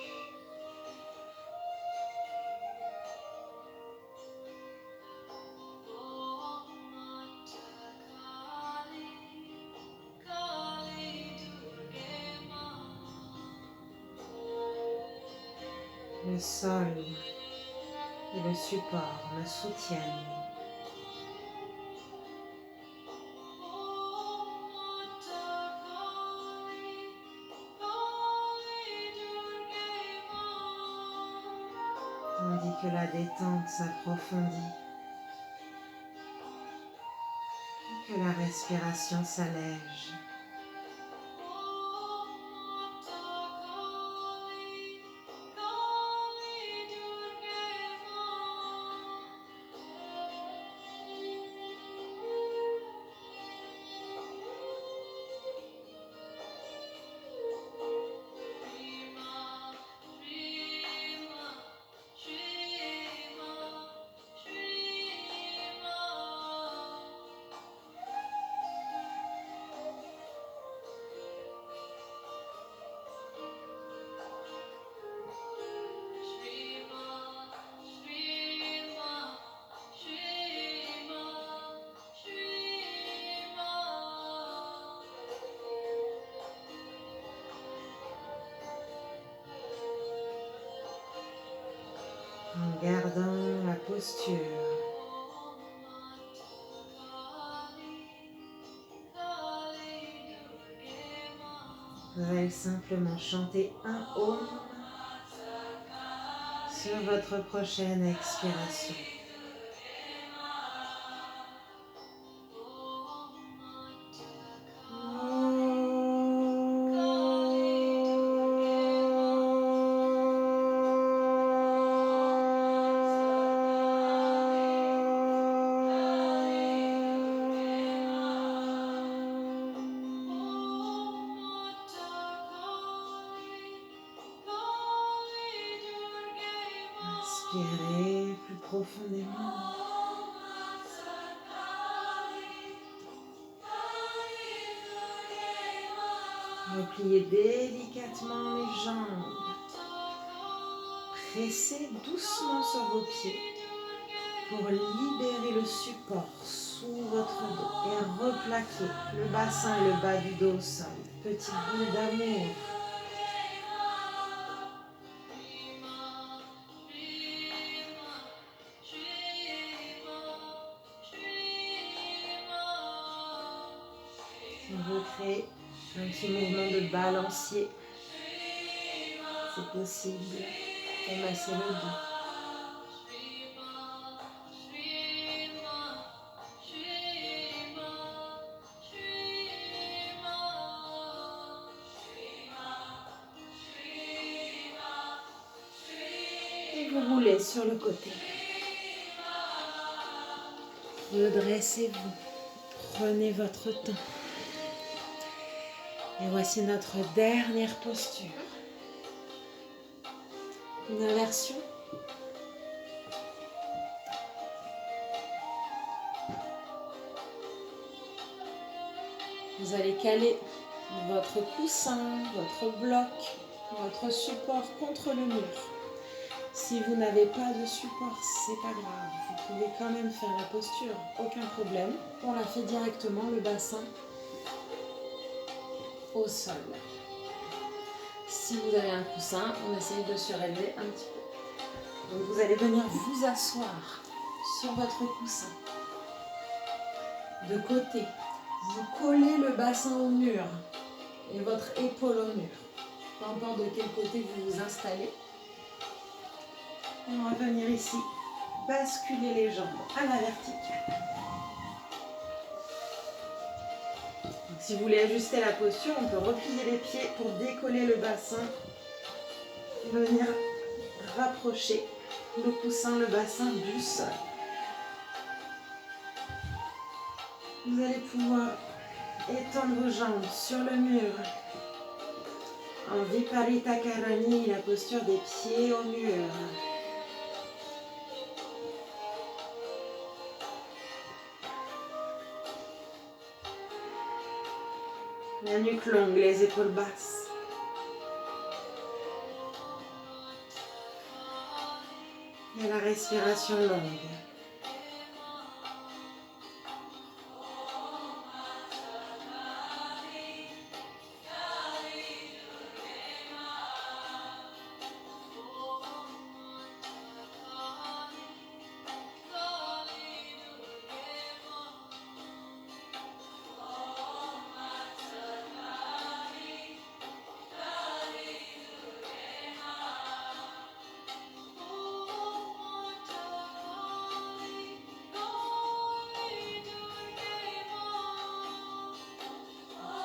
Le sol et le support me soutiennent. Tandis que la détente s'approfondit, que la respiration s'allège. En gardant la posture, vous allez simplement chanter un Om sur votre prochaine expiration. Inspirez plus profondément. Repliez délicatement les jambes. Pressez doucement sur vos pieds pour libérer le support sous votre dos et replaquer le bassin et le bas du dos au sol. Petite boule d'amour. On recrée un petit mouvement de balancier. C'est possible pour masser le dos. Et vous roulez sur le côté. Redressez-vous. Prenez votre temps. Et voici notre dernière posture. Une inversion. Vous allez caler votre coussin, votre bloc, votre support contre le mur. Si vous n'avez pas de support, c'est pas grave. Vous pouvez quand même faire la posture, aucun problème. On la fait directement, le bassin au sol. Si vous avez un coussin, on essaye de surélever un petit peu. Donc vous allez venir vous asseoir sur votre coussin. De côté, vous collez le bassin au mur et votre épaule au mur. Peu importe de quel côté vous vous installez. On va venir ici, basculer les jambes à la verticale. Donc, si vous voulez ajuster la posture, on peut replier les pieds pour décoller le bassin. Venir rapprocher le coussin, le bassin du sol. Vous allez pouvoir étendre vos jambes sur le mur. En Viparita Karani, la posture des pieds au mur. La nuque longue, les épaules basses. Et la respiration longue.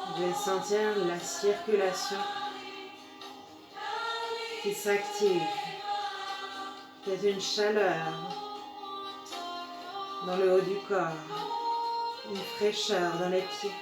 Vous allez sentir la circulation qui s'active. C'est une chaleur dans le haut du corps, une fraîcheur dans les pieds.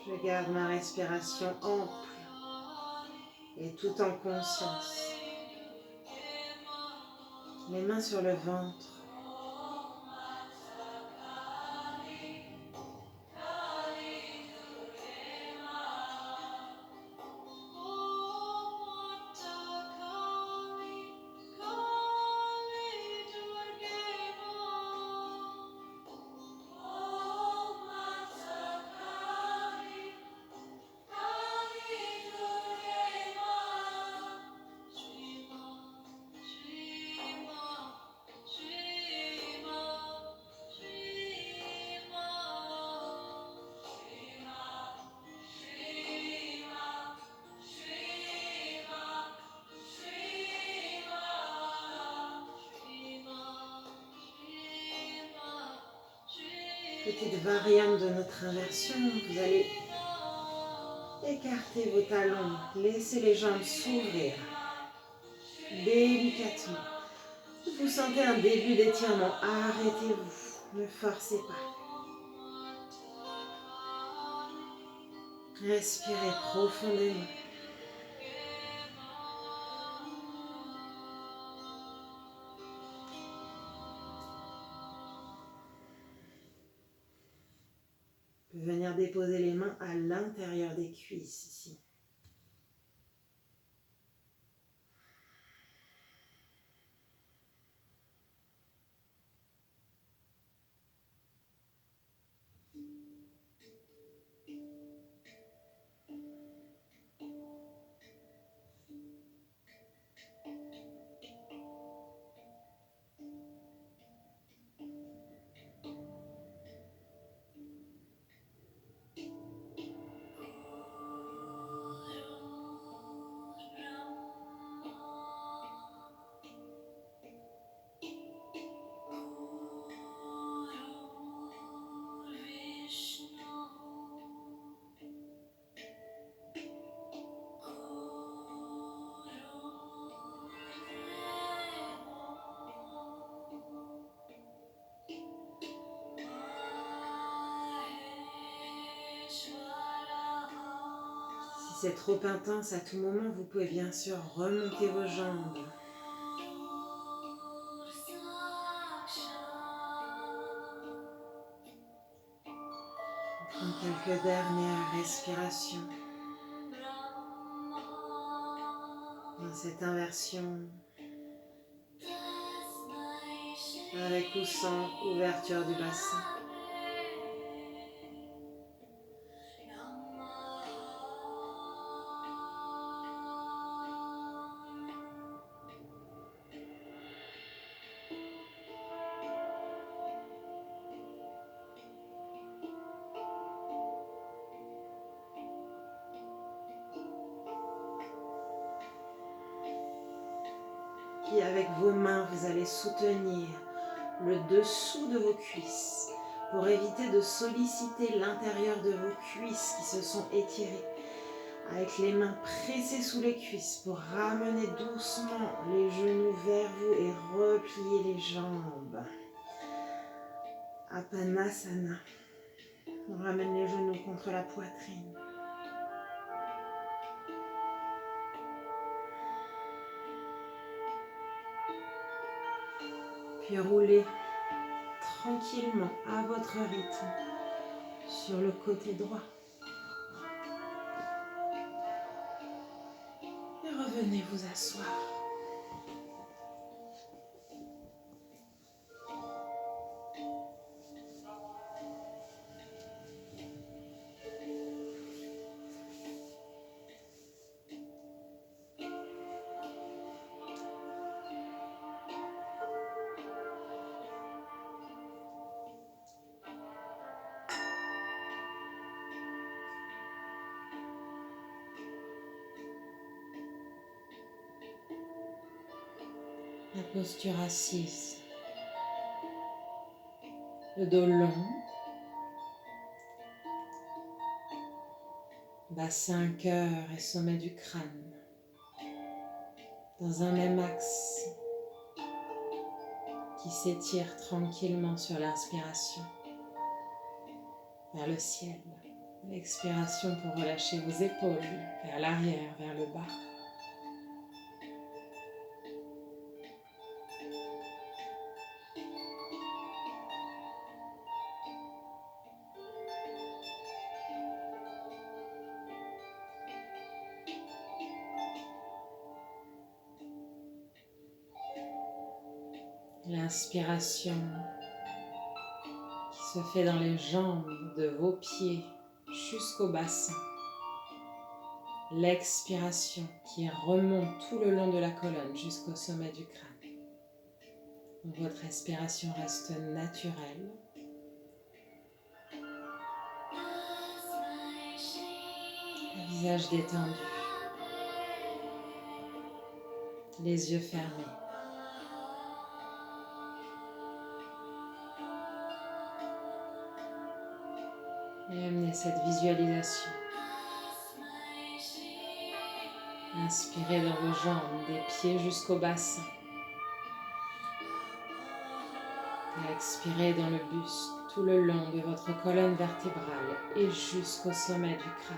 Je garde ma respiration ample et tout en conscience. Les mains sur le ventre. Petite variante de notre inversion, vous allez écarter vos talons, laisser les jambes s'ouvrir délicatement. Vous sentez un début d'étirement, arrêtez-vous, ne forcez pas. Respirez profondément. Venir déposer les mains à l'intérieur des cuisses ici. Si c'est trop intense, à tout moment, vous pouvez bien sûr remonter vos jambes. Prendre quelques dernières respirations dans cette inversion, avec ou sans ouverture du bassin. Puis avec vos mains, vous allez soutenir le dessous de vos cuisses pour éviter de solliciter l'intérieur de vos cuisses qui se sont étirées. Avec les mains pressées sous les cuisses pour ramener doucement les genoux vers vous et replier les jambes. Apanasana. On ramène les genoux contre la poitrine. Puis roulez tranquillement à votre rythme sur le côté droit. Et revenez vous asseoir. La posture assise, le dos long, bassin, cœur et sommet du crâne, dans un même axe qui s'étire tranquillement sur l'inspiration vers le ciel, l'expiration pour relâcher vos épaules vers l'arrière, vers le bas. L'inspiration qui se fait dans les jambes de vos pieds jusqu'au bassin. L'expiration qui remonte tout le long de la colonne jusqu'au sommet du crâne. Donc votre respiration reste naturelle. Le visage détendu. Les yeux fermés. Et amenez cette visualisation. Inspirez dans vos jambes, des pieds jusqu'au bassin. Expirez dans le buste, tout le long de votre colonne vertébrale et jusqu'au sommet du crâne.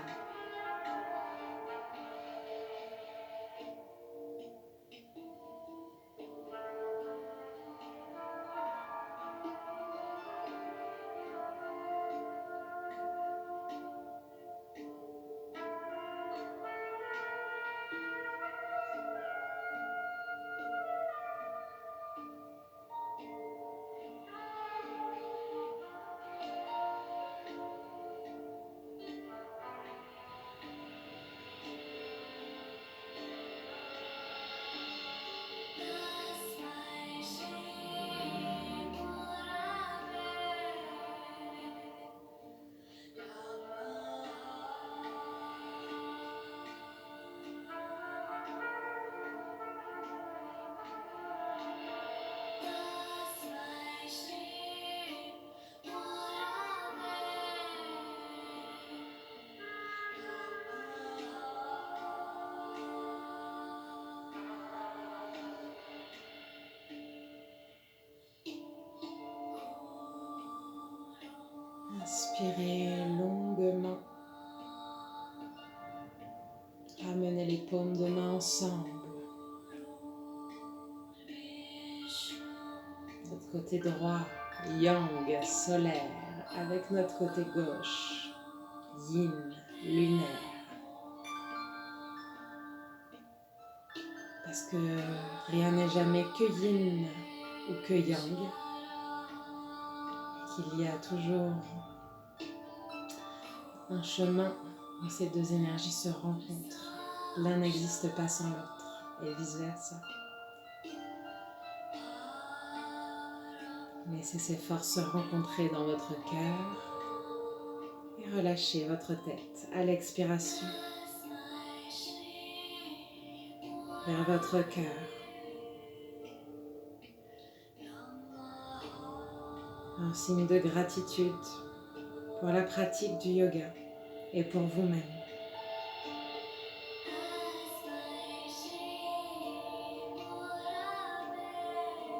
Inspirez longuement. Ramenez les paumes de main ensemble. Notre côté droit, yang, solaire, avec notre côté gauche, yin, lunaire. Parce que rien n'est jamais que yin ou que yang. Qu'il y a toujours un chemin où ces deux énergies se rencontrent. L'un n'existe pas sans l'autre et vice-versa. Laissez ces forces se rencontrer dans votre cœur et relâchez votre tête à l'expiration vers votre cœur. Un signe de gratitude pour la pratique du yoga et pour vous-même.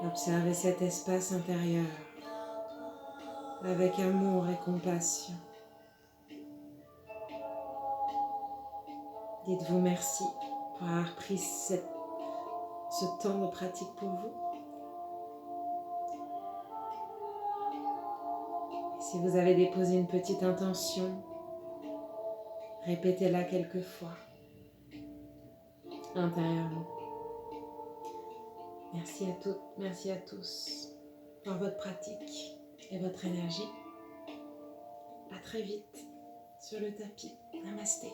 Observez cet espace intérieur avec amour et compassion. Dites-vous merci pour avoir pris ce temps de pratique pour vous. Et si vous avez déposé une petite intention, répétez-la quelques fois intérieurement. Merci à toutes, merci à tous pour votre pratique et votre énergie. À très vite sur le tapis. Namasté.